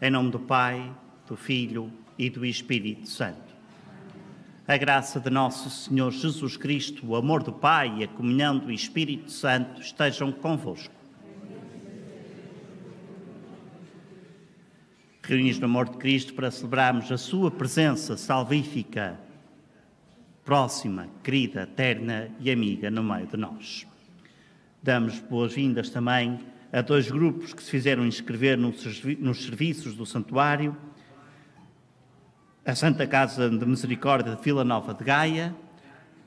Em nome do Pai, do Filho e do Espírito Santo. A graça de nosso Senhor Jesus Cristo, o amor do Pai e a comunhão do Espírito Santo estejam convosco. Reunidos no amor de Cristo para celebrarmos a sua presença salvífica, próxima, querida, eterna e amiga no meio de nós. Damos boas-vindas também a dois grupos que se fizeram inscrever nos serviços do Santuário, a Santa Casa de Misericórdia de Vila Nova de Gaia,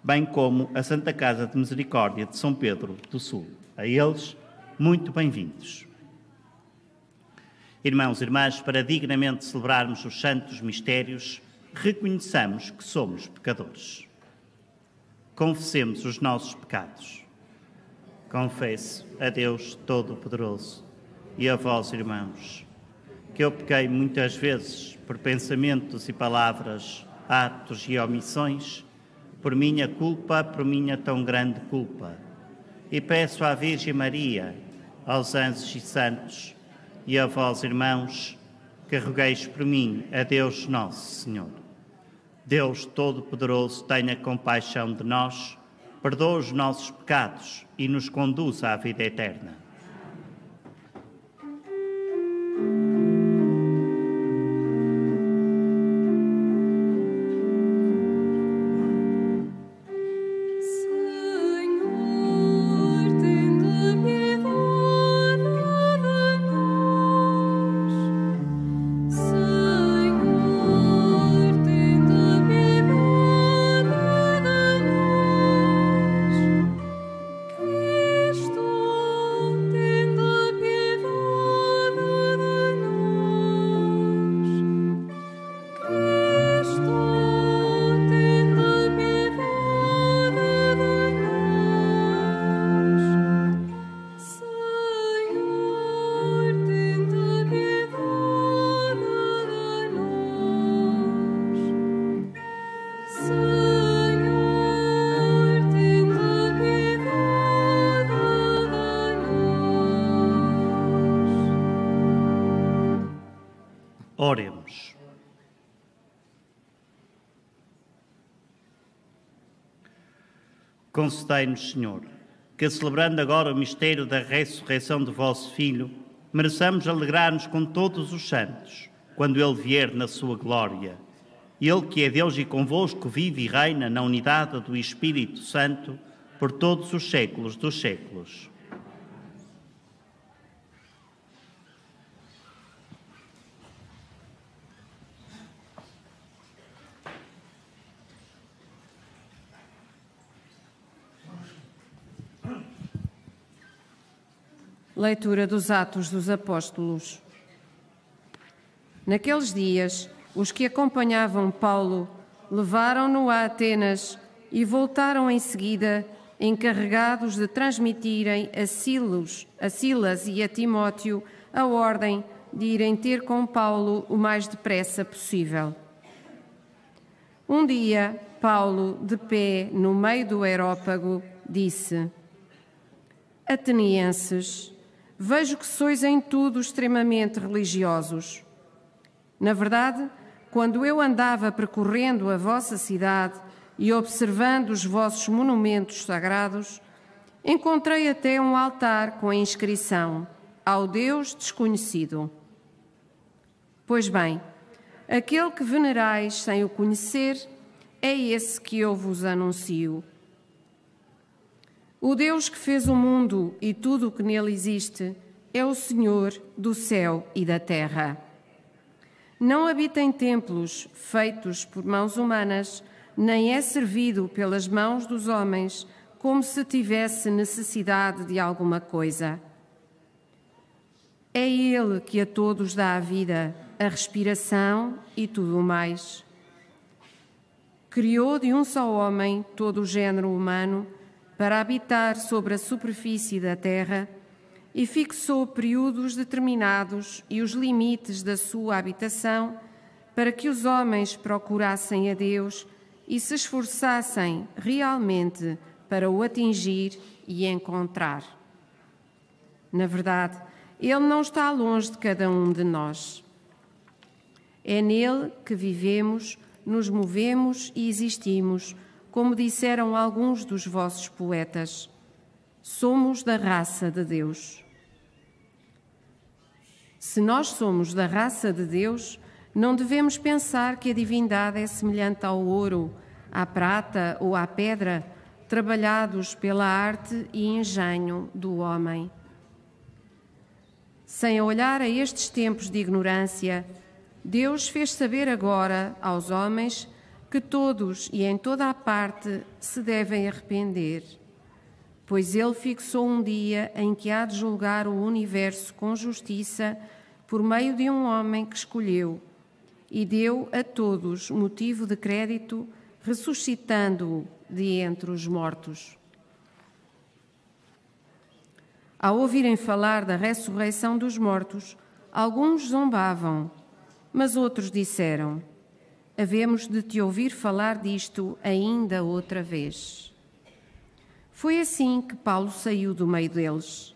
bem como a Santa Casa de Misericórdia de São Pedro do Sul. A eles, muito bem-vindos. Irmãos e irmãs, para dignamente celebrarmos os santos mistérios, reconheçamos que somos pecadores. Confessemos os nossos pecados. Confesso a Deus Todo-Poderoso e a vós, irmãos, que eu pequei muitas vezes por pensamentos e palavras, atos e omissões, por minha culpa, por minha tão grande culpa. E peço à Virgem Maria, aos anjos e santos, e a vós, irmãos, que rogueis por mim a Deus Nosso Senhor. Deus Todo-Poderoso tenha compaixão de nós, perdoa os nossos pecados e nos conduza à vida eterna. Oremos. Concedei-nos, Senhor, que celebrando agora o mistério da ressurreição do vosso Filho, mereçamos alegrar-nos com todos os santos, quando Ele vier na sua glória. Ele que é Deus e convosco vive e reina na unidade do Espírito Santo, por todos os séculos dos séculos. Leitura dos Atos dos Apóstolos. Naqueles dias, os que acompanhavam Paulo levaram-no a Atenas e voltaram em seguida, encarregados de transmitirem a Silas e a Timóteo a ordem de irem ter com Paulo o mais depressa possível. Um dia, Paulo, de pé no meio do aerópago, disse: Atenienses, vejo que sois em tudo extremamente religiosos. Na verdade, quando eu andava percorrendo a vossa cidade e observando os vossos monumentos sagrados, encontrei até um altar com a inscrição: ao Deus desconhecido. Pois bem, aquele que venerais sem o conhecer é esse que eu vos anuncio. O Deus que fez o mundo e tudo o que nele existe é o Senhor do céu e da terra. Não habita em templos feitos por mãos humanas, nem é servido pelas mãos dos homens como se tivesse necessidade de alguma coisa. É Ele que a todos dá a vida, a respiração e tudo o mais. Criou de um só homem todo o género humano para habitar sobre a superfície da terra e fixou períodos determinados e os limites da sua habitação para que os homens procurassem a Deus e se esforçassem realmente para o atingir e encontrar. Na verdade, Ele não está longe de cada um de nós. É nele que vivemos, nos movemos e existimos, como disseram alguns dos vossos poetas. Somos da raça de Deus. Se nós somos da raça de Deus, não devemos pensar que a divindade é semelhante ao ouro, à prata ou à pedra, trabalhados pela arte e engenho do homem. Sem olhar a estes tempos de ignorância, Deus fez saber agora aos homens que todos e em toda a parte se devem arrepender, pois Ele fixou um dia em que há de julgar o universo com justiça por meio de um homem que escolheu e deu a todos motivo de crédito, ressuscitando-o de entre os mortos. Ao ouvirem falar da ressurreição dos mortos, alguns zombavam, mas outros disseram: havemos de te ouvir falar disto ainda outra vez. Foi assim que Paulo saiu do meio deles.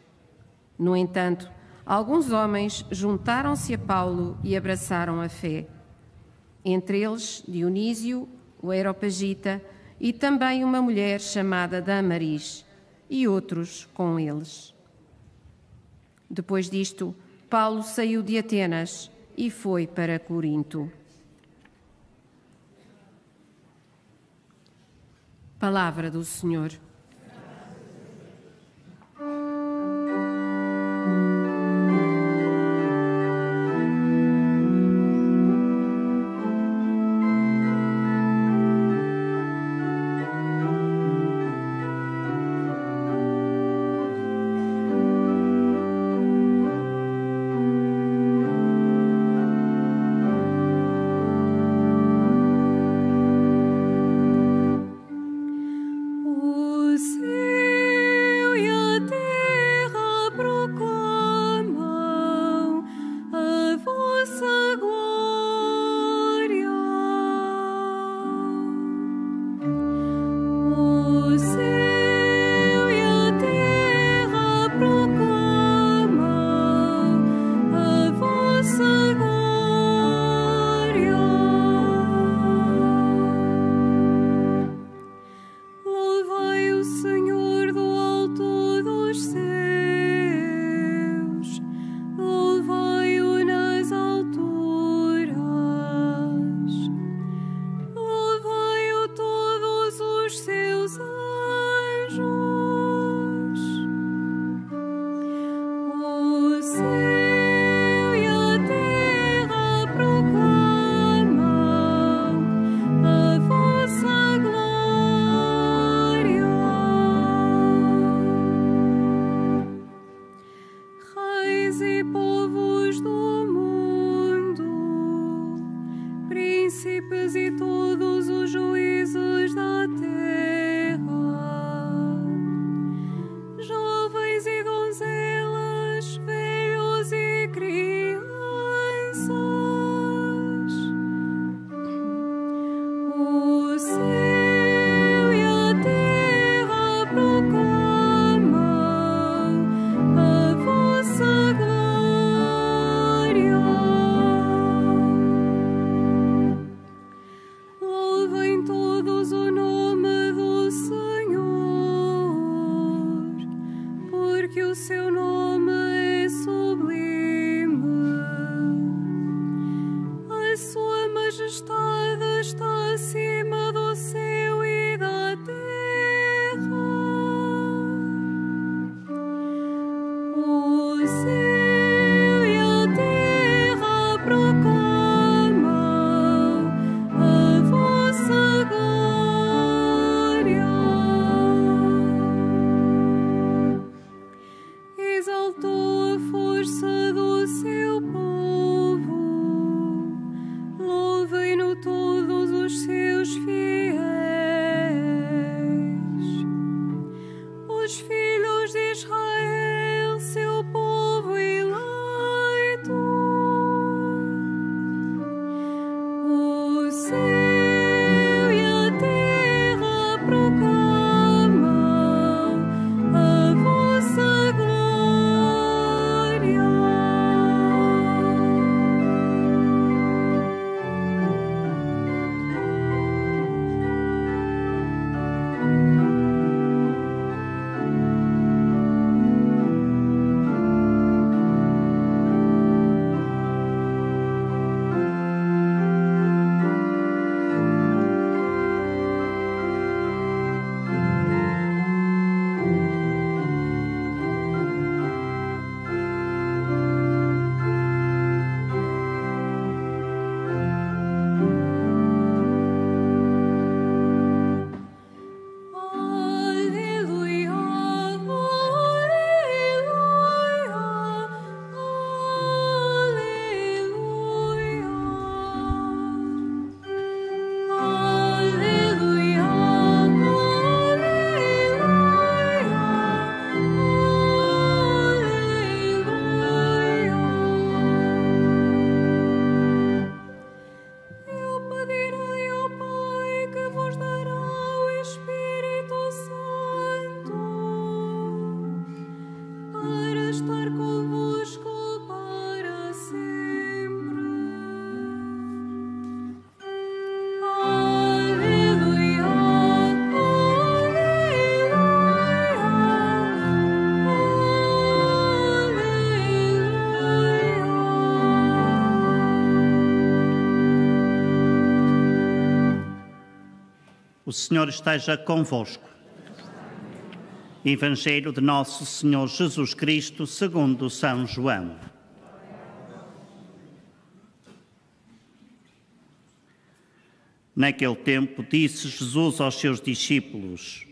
No entanto, alguns homens juntaram-se a Paulo e abraçaram a fé. Entre eles, Dionísio, o Areopagita, e também uma mulher chamada Damaris, e outros com eles. Depois disto, Paulo saiu de Atenas e foi para Corinto. Palavra do Senhor. Senhor esteja convosco. Evangelho de Nosso Senhor Jesus Cristo, segundo São João. Naquele tempo disse Jesus aos seus discípulos: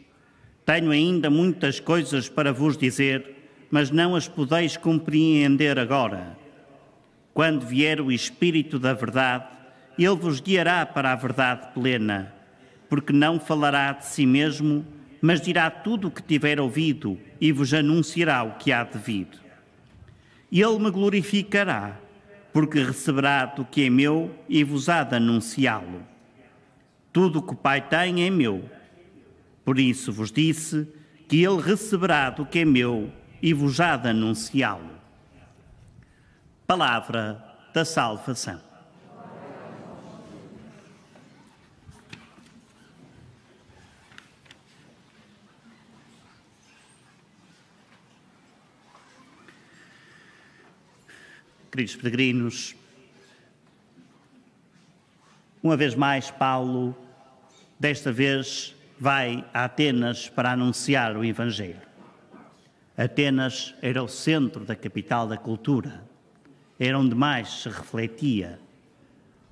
Tenho ainda muitas coisas para vos dizer, mas não as podeis compreender agora. Quando vier o Espírito da verdade, ele vos guiará para a verdade plena, porque não falará de si mesmo, mas dirá tudo o que tiver ouvido e vos anunciará o que há de vir. Ele me glorificará, porque receberá do que é meu e vos há de anunciá-lo. Tudo o que o Pai tem é meu. Por isso vos disse que ele receberá do que é meu e vos há de anunciá-lo. Palavra da salvação. Queridos peregrinos, uma vez mais Paulo, desta vez, vai a Atenas para anunciar o Evangelho. Atenas era o centro da capital da cultura, era onde mais se refletia,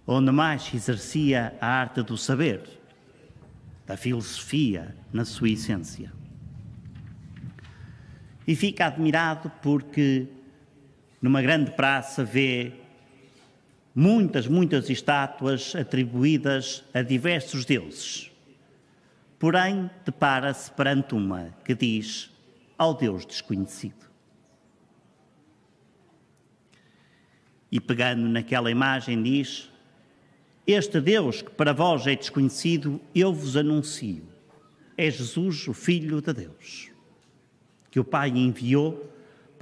onde mais se exercia a arte do saber, da filosofia na sua essência. E fica admirado porque numa grande praça vê muitas estátuas atribuídas a diversos deuses. Porém, depara-se perante uma que diz ao Deus desconhecido. E pegando naquela imagem diz: Este Deus que para vós é desconhecido, eu vos anuncio. É Jesus, o Filho de Deus, que o Pai enviou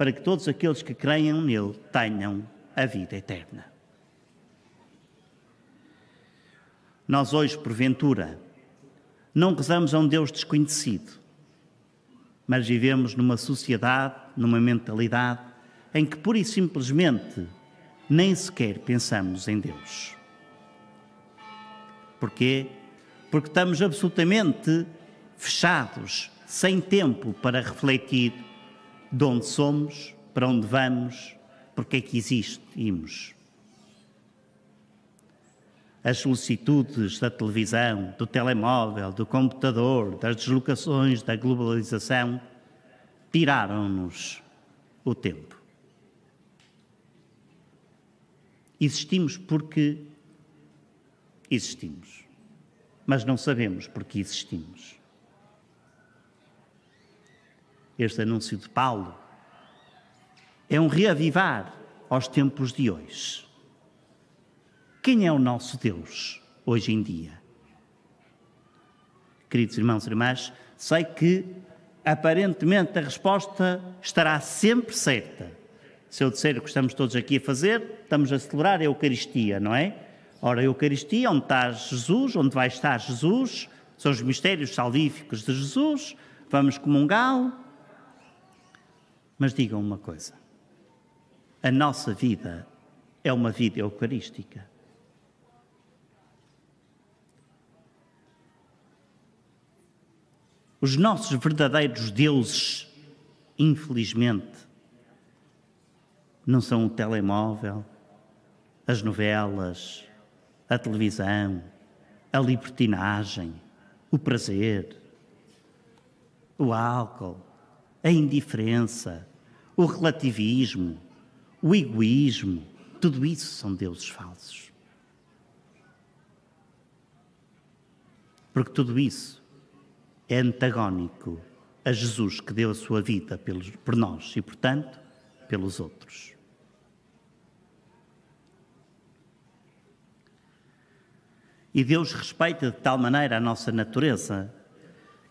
para que todos aqueles que creiam nele tenham a vida eterna. Nós hoje, porventura, não rezamos a um Deus desconhecido, mas vivemos numa sociedade, numa mentalidade, em que pura e simplesmente nem sequer pensamos em Deus. Porquê? Porque estamos absolutamente fechados, sem tempo para refletir de onde somos, para onde vamos, porque é que existimos. As solicitudes da televisão, do telemóvel, do computador, das deslocações, da globalização, tiraram-nos o tempo. Existimos porque existimos, mas não sabemos porque existimos. Este anúncio de Paulo é um reavivar aos tempos de hoje. Quem é o nosso Deus hoje em dia? Queridos irmãos e irmãs, sei que aparentemente a resposta estará sempre certa. Se eu disser o que estamos todos aqui a fazer, estamos a celebrar a Eucaristia, não é? Ora, a Eucaristia, onde está Jesus, onde vai estar Jesus, são os mistérios salvíficos de Jesus, vamos comungá-lo. Mas digam uma coisa, a nossa vida é uma vida eucarística. Os nossos verdadeiros deuses, infelizmente, não são o telemóvel, as novelas, a televisão, a libertinagem, o prazer, o álcool, a indiferença, o relativismo, o egoísmo, tudo isso são deuses falsos. Porque tudo isso é antagónico a Jesus que deu a sua vida por nós e, portanto, pelos outros. E Deus respeita de tal maneira a nossa natureza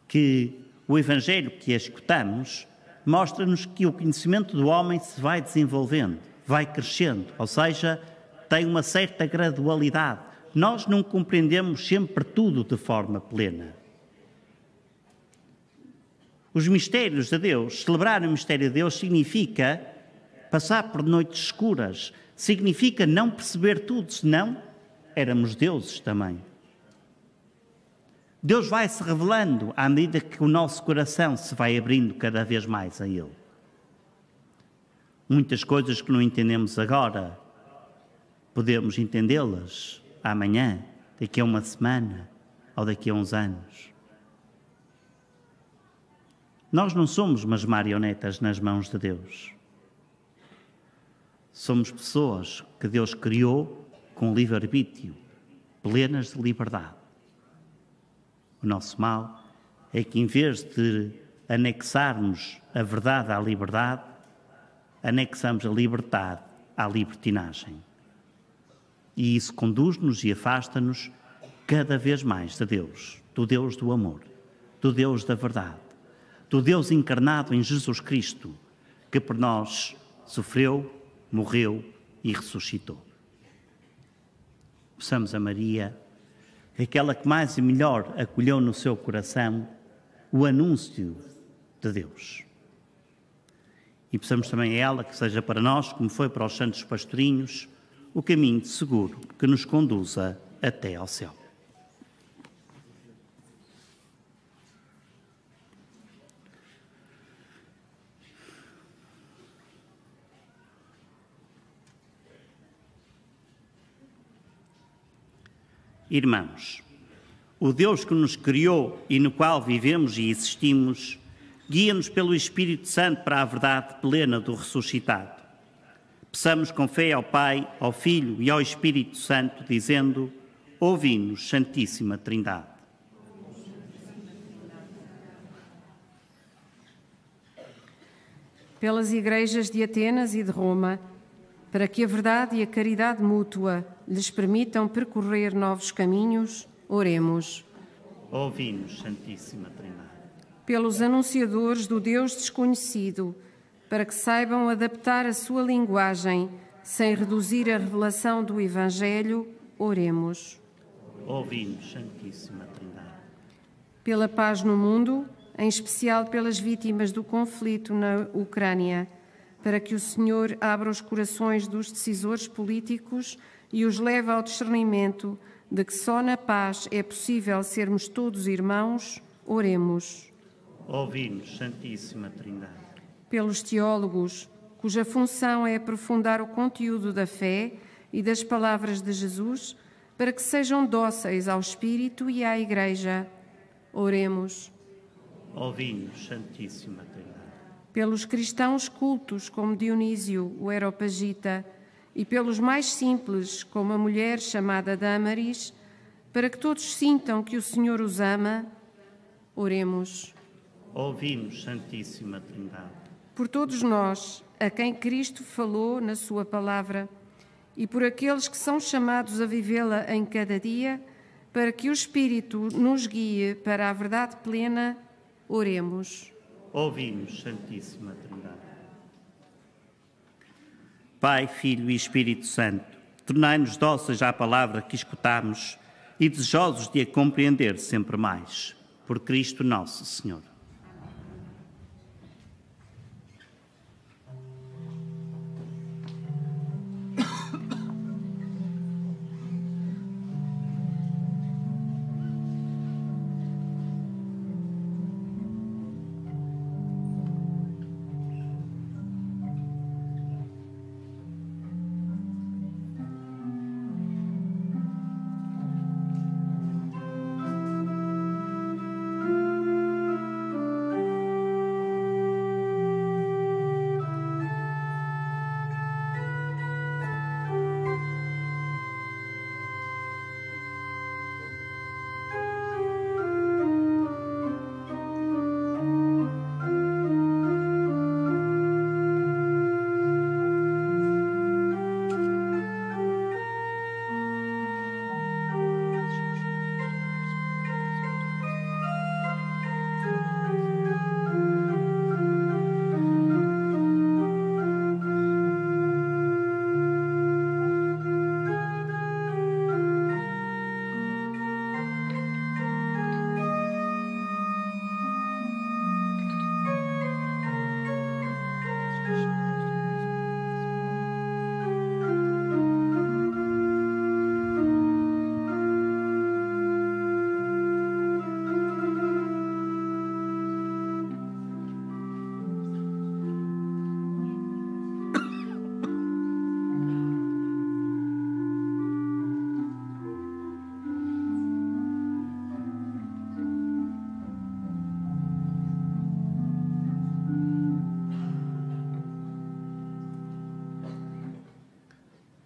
que o Evangelho que escutamos mostra-nos que o conhecimento do homem se vai desenvolvendo, vai crescendo, ou seja, tem uma certa gradualidade. Nós não compreendemos sempre tudo de forma plena. Os mistérios de Deus, celebrar o mistério de Deus significa passar por noites escuras, significa não perceber tudo, senão éramos deuses também. Deus vai se revelando à medida que o nosso coração se vai abrindo cada vez mais a Ele. Muitas coisas que não entendemos agora, podemos entendê-las amanhã, daqui a uma semana ou daqui a uns anos. Nós não somos umas marionetas nas mãos de Deus. Somos pessoas que Deus criou com livre-arbítrio, plenas de liberdade. O nosso mal é que, em vez de anexarmos a verdade à liberdade, anexamos a liberdade à libertinagem. E isso conduz-nos e afasta-nos cada vez mais de Deus, do Deus do amor, do Deus da verdade, do Deus encarnado em Jesus Cristo, que por nós sofreu, morreu e ressuscitou. Peçamos a Maria, aquela que mais e melhor acolheu no seu coração o anúncio de Deus. E peçamos também a ela que seja para nós, como foi para os santos pastorinhos, o caminho seguro que nos conduza até ao céu. Irmãos, o Deus que nos criou e no qual vivemos e existimos, guia-nos pelo Espírito Santo para a verdade plena do ressuscitado. Peçamos com fé ao Pai, ao Filho e ao Espírito Santo, dizendo: ouvi-nos, Santíssima Trindade. Pelas igrejas de Atenas e de Roma, para que a verdade e a caridade mútua lhes permitam percorrer novos caminhos, oremos. Ouvi-nos, Santíssima Trindade. Pelos anunciadores do Deus desconhecido, para que saibam adaptar a sua linguagem sem reduzir a revelação do Evangelho, oremos. Ouvi-nos, Santíssima Trindade. Pela paz no mundo, em especial pelas vítimas do conflito na Ucrânia, para que o Senhor abra os corações dos decisores políticos e os leve ao discernimento de que só na paz é possível sermos todos irmãos, oremos. Ouvi-nos, Santíssima Trindade. Pelos teólogos, cuja função é aprofundar o conteúdo da fé e das palavras de Jesus, para que sejam dóceis ao Espírito e à Igreja, oremos. Ouvi-nos, Santíssima Trindade. Pelos cristãos cultos, como Dionísio, o Areopagita, e pelos mais simples, como a mulher chamada Dâmaris, para que todos sintam que o Senhor os ama, oremos. Ouvi-nos, Santíssima Trindade. Por todos nós, a quem Cristo falou na sua palavra, e por aqueles que são chamados a vivê-la em cada dia, para que o Espírito nos guie para a verdade plena, oremos. Ouvi-nos, Santíssima Trindade. Pai, Filho e Espírito Santo, tornai-nos dóceis à palavra que escutamos e desejosos de a compreender sempre mais. Por Cristo nosso Senhor.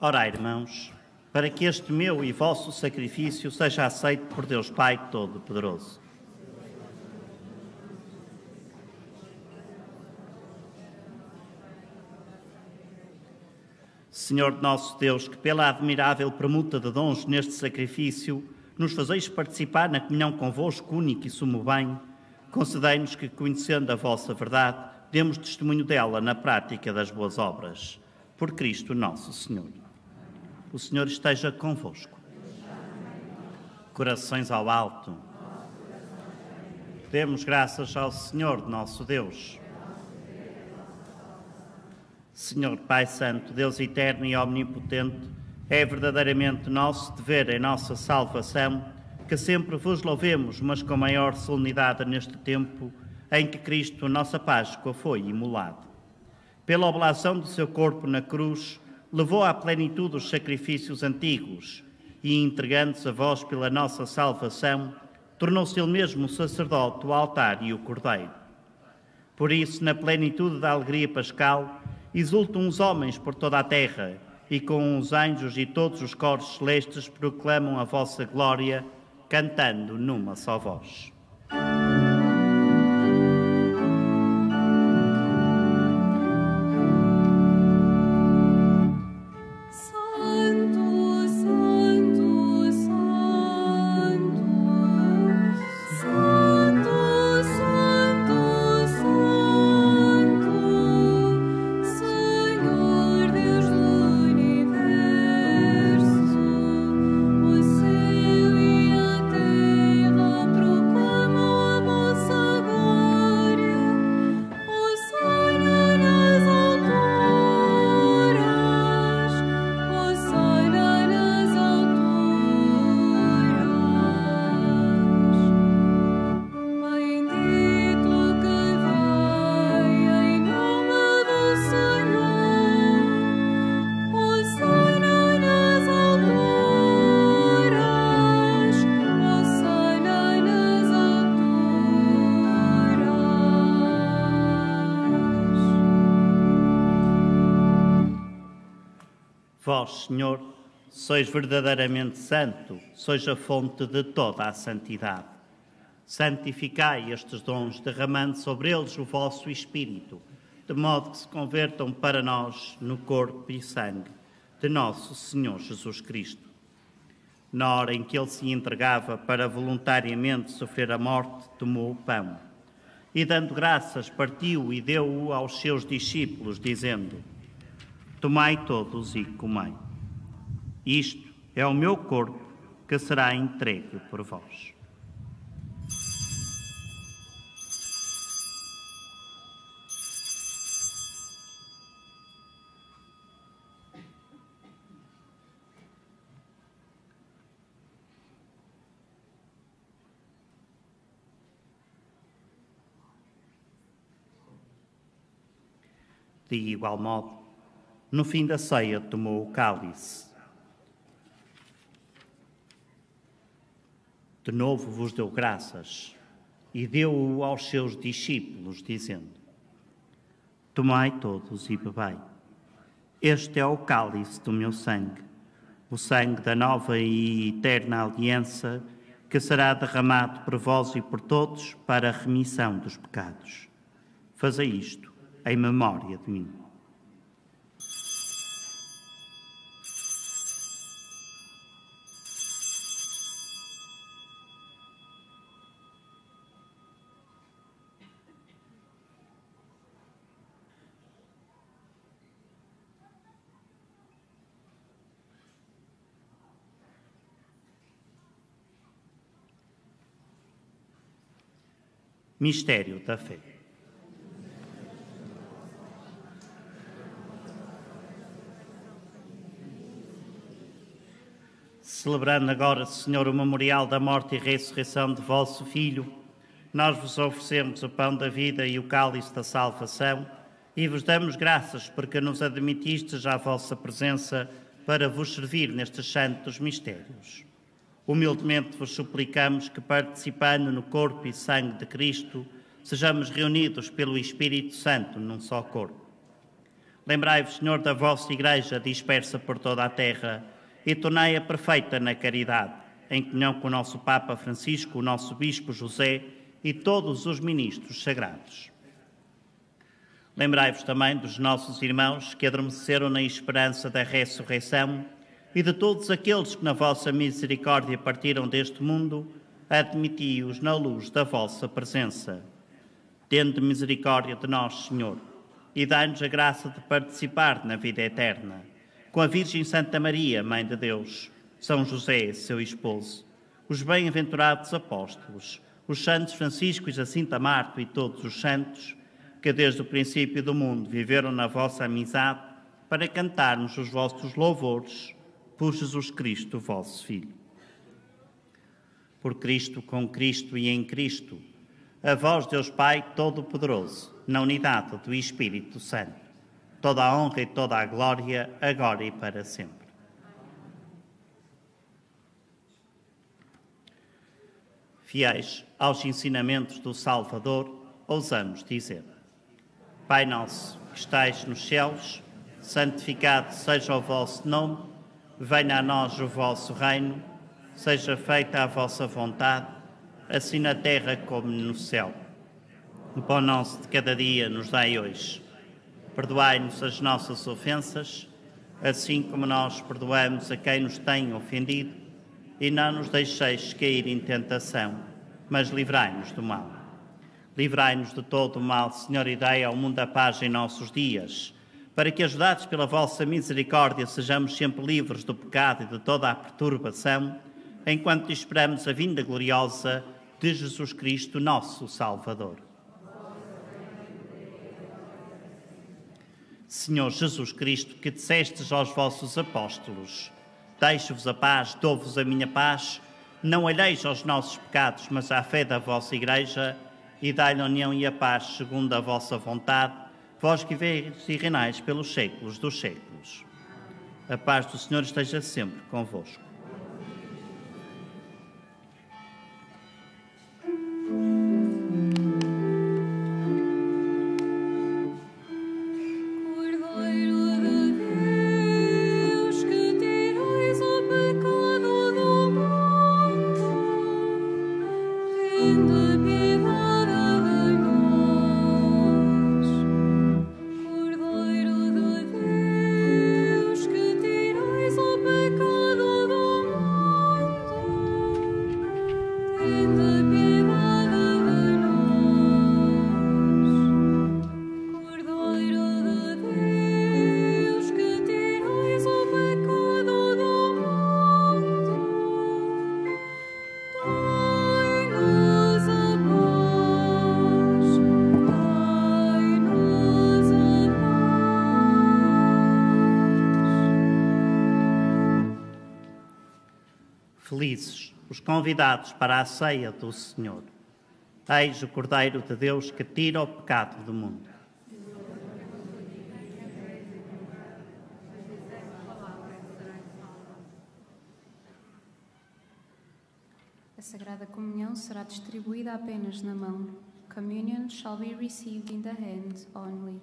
Orai, irmãos, para que este meu e vosso sacrifício seja aceito por Deus Pai Todo-Poderoso. Senhor nosso Deus, que pela admirável permuta de dons neste sacrifício nos fazeis participar na comunhão convosco, único e sumo bem, concedei-nos que, conhecendo a vossa verdade, demos testemunho dela na prática das boas obras. Por Cristo nosso Senhor. O Senhor esteja convosco. Corações ao alto. Demos graças ao Senhor nosso Deus. Senhor Pai Santo, Deus eterno e omnipotente, é verdadeiramente nosso dever em nossa salvação que sempre vos louvemos, mas com maior solenidade neste tempo em que Cristo, nossa Páscoa, foi imolado. Pela oblação do seu corpo na cruz, levou à plenitude os sacrifícios antigos e, entregando-se a vós pela nossa salvação, tornou-se ele mesmo o sacerdote, o altar e o cordeiro. Por isso, na plenitude da alegria pascal, exultam os homens por toda a terra e com os anjos e todos os coros celestes proclamam a vossa glória, cantando numa só voz. Vós, Senhor, sois verdadeiramente santo, sois a fonte de toda a santidade. Santificai estes dons, derramando sobre eles o vosso Espírito, de modo que se convertam para nós no corpo e sangue de nosso Senhor Jesus Cristo. Na hora em que ele se entregava para voluntariamente sofrer a morte, tomou o pão e, dando graças, partiu e deu-o aos seus discípulos, dizendo: Tomai todos e comei. Isto é o meu corpo que será entregue por vós. De igual modo, no fim da ceia, tomou o cálice. De novo vos deu graças e deu-o aos seus discípulos, dizendo: Tomai todos e bebei. Este é o cálice do meu sangue, o sangue da nova e eterna aliança, que será derramado por vós e por todos para a remissão dos pecados. Fazei isto em memória de mim. Mistério da fé. Celebrando agora, Senhor, o memorial da morte e ressurreição de vosso Filho, nós vos oferecemos o pão da vida e o cálice da salvação e vos damos graças porque nos admitistes à vossa presença para vos servir nestes santos mistérios. Humildemente vos suplicamos que, participando no corpo e sangue de Cristo, sejamos reunidos pelo Espírito Santo num só corpo. Lembrai-vos, Senhor, da vossa Igreja dispersa por toda a terra e tornai-a perfeita na caridade, em comunhão com o nosso Papa Francisco, o nosso Bispo José e todos os ministros sagrados. Lembrai-vos também dos nossos irmãos que adormeceram na esperança da ressurreição e de todos aqueles que na vossa misericórdia partiram deste mundo, admiti-os na luz da vossa presença. Tende misericórdia de nós, Senhor, e dai-nos a graça de participar na vida eterna. Com a Virgem Santa Maria, Mãe de Deus, São José, seu esposo, os bem-aventurados apóstolos, os santos Francisco e Jacinta Marto e todos os santos, que desde o princípio do mundo viveram na vossa amizade, para cantarmos os vossos louvores por Jesus Cristo, vosso Filho. Por Cristo, com Cristo e em Cristo, a vós, Deus Pai Todo-Poderoso, na unidade do Espírito Santo, toda a honra e toda a glória, agora e para sempre. Fiéis aos ensinamentos do Salvador, ousamos dizer: Pai nosso, que estais nos céus, santificado seja o vosso nome, venha a nós o vosso reino, seja feita a vossa vontade, assim na terra como no céu. O pão nosso de cada dia nos dai hoje. Perdoai-nos as nossas ofensas, assim como nós perdoamos a quem nos tem ofendido, e não nos deixeis cair em tentação, mas livrai-nos do mal. Livrai-nos de todo o mal, Senhor, e dai ao mundo a paz em nossos dias, para que, ajudados pela vossa misericórdia, sejamos sempre livres do pecado e de toda a perturbação, enquanto esperamos a vinda gloriosa de Jesus Cristo, nosso Salvador. Senhor Jesus Cristo, que dissestes aos vossos apóstolos: deixo-vos a paz, dou-vos a minha paz, não olheis aos nossos pecados, mas à fé da vossa Igreja, e dai-lhe a união e a paz segundo a vossa vontade, vós que veis e reinais pelos séculos dos séculos. A paz do Senhor esteja sempre convosco. Felizes os convidados para a ceia do Senhor. Eis o Cordeiro de Deus que tira o pecado do mundo. A Sagrada Comunhão será distribuída apenas na mão. Communion shall be received in the hand only.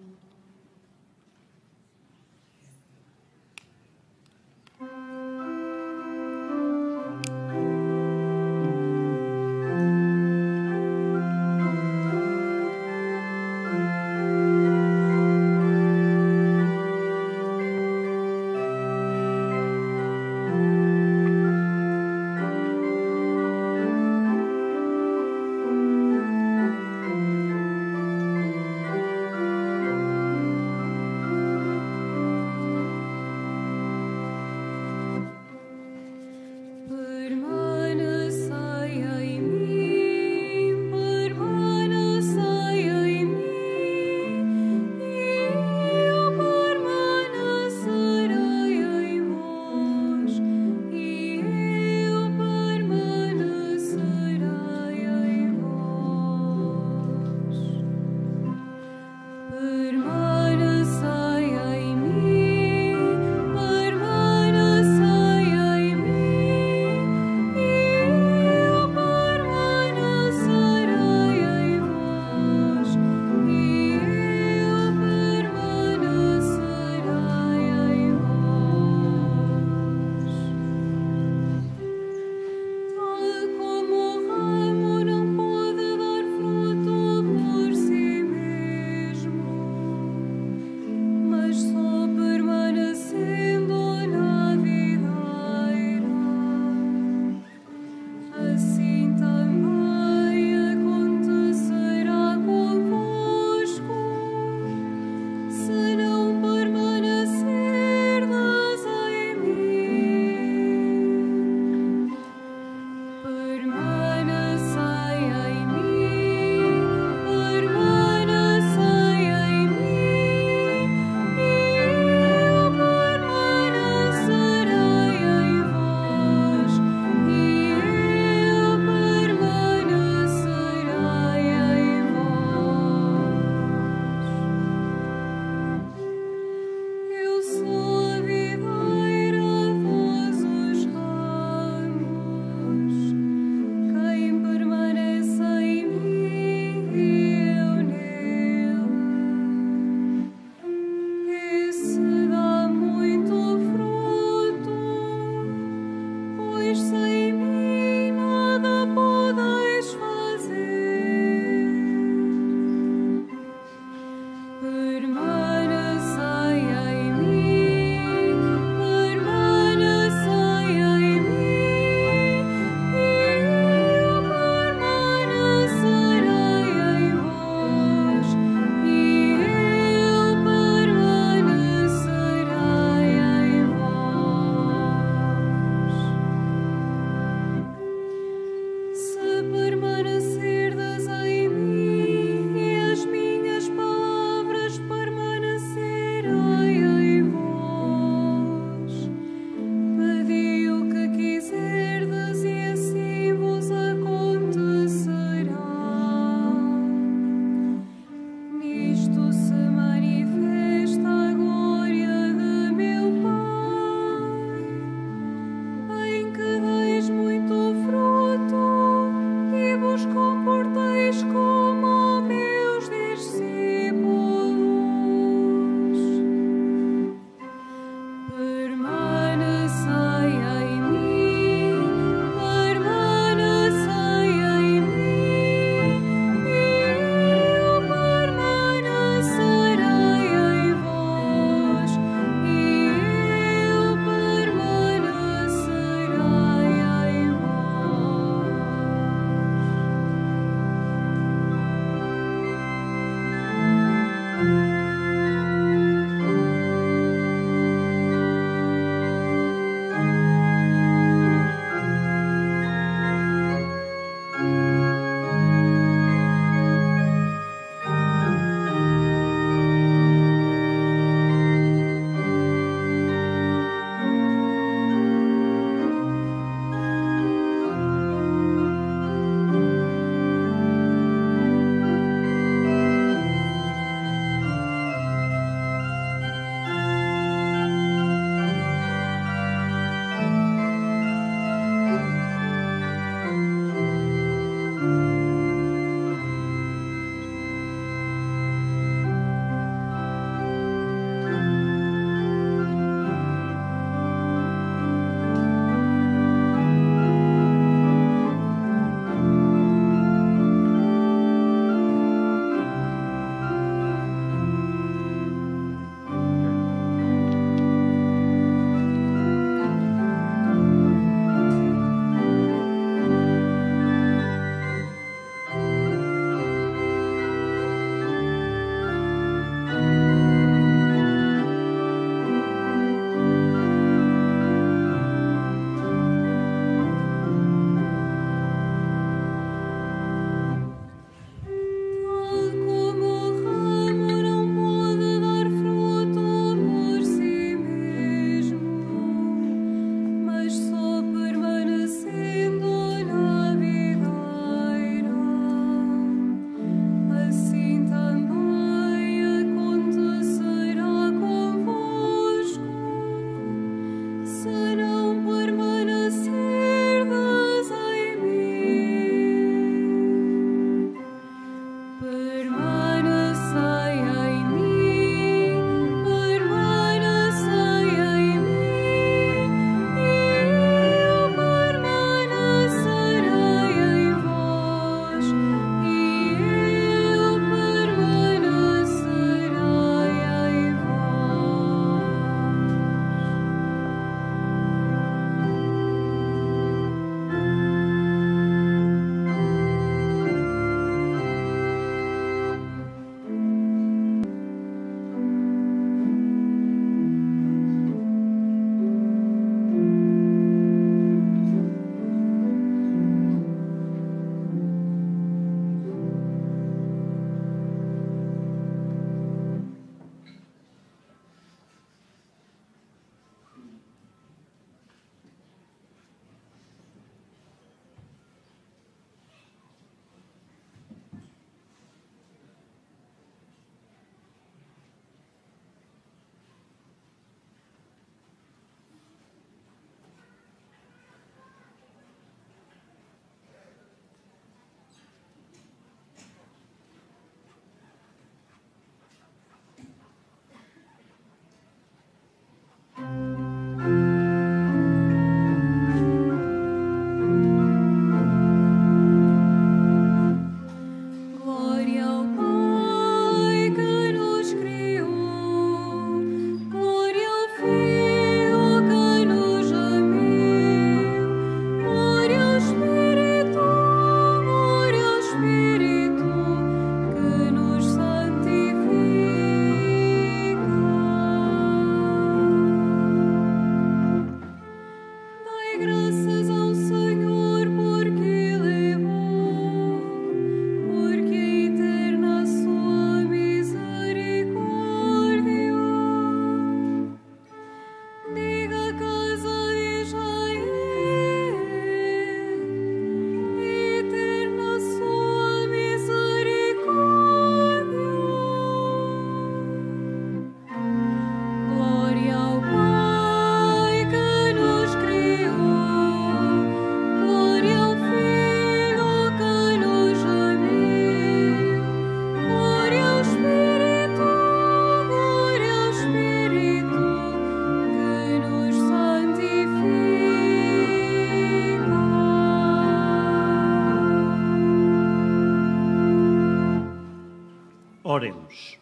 Oremos.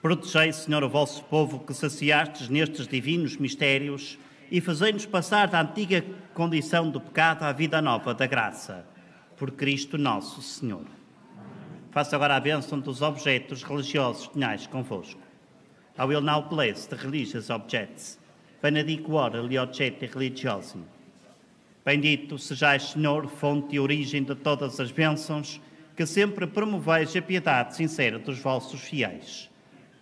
Protegei, Senhor, o vosso povo que saciastes nestes divinos mistérios e fazei-nos passar da antiga condição do pecado à vida nova da graça. Por Cristo nosso Senhor. Faça agora a bênção dos objetos religiosos que tenhais convosco. I will now bless the religious objects. Benedic ora gli oggetti religiosi. Bendito sejais, Senhor, fonte e origem de todas as bênçãos, que sempre promoveis a piedade sincera dos vossos fiéis.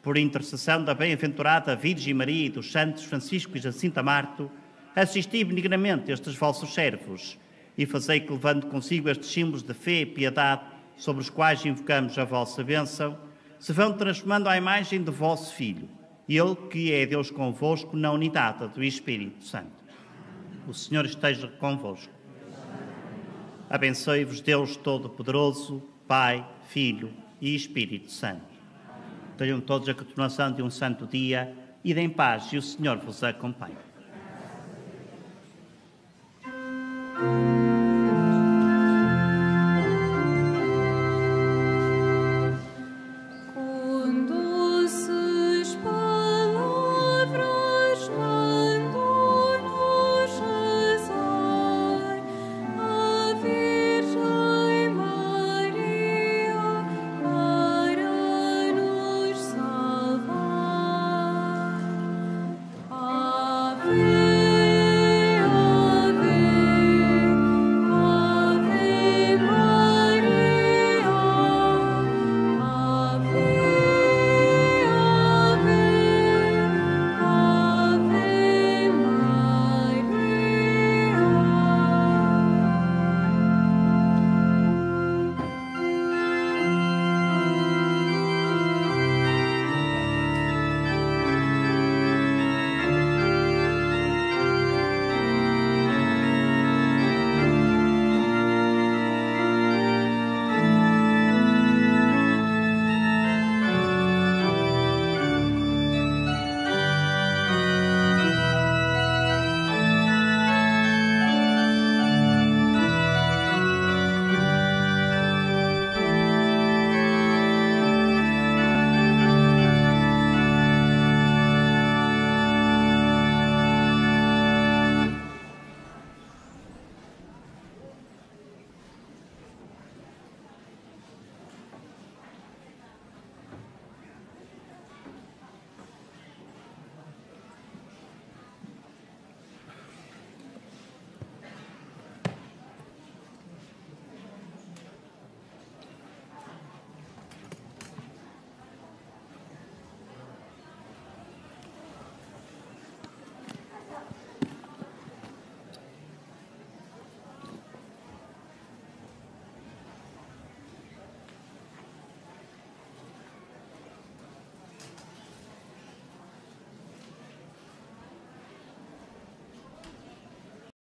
Por intercessão da bem-aventurada Virgem Maria e dos santos Francisco e Jacinta Marto, assisti benignamente estes vossos servos e fazei que, levando consigo estes símbolos de fé e piedade, sobre os quais invocamos a vossa bênção, se vão transformando à imagem do vosso Filho, Ele que é Deus convosco na unidade do Espírito Santo. O Senhor esteja convosco. Abençoe-vos Deus Todo-Poderoso, Pai, Filho e Espírito Santo. Tenham todos a continuação de um santo dia e em paz, e o Senhor vos acompanhe.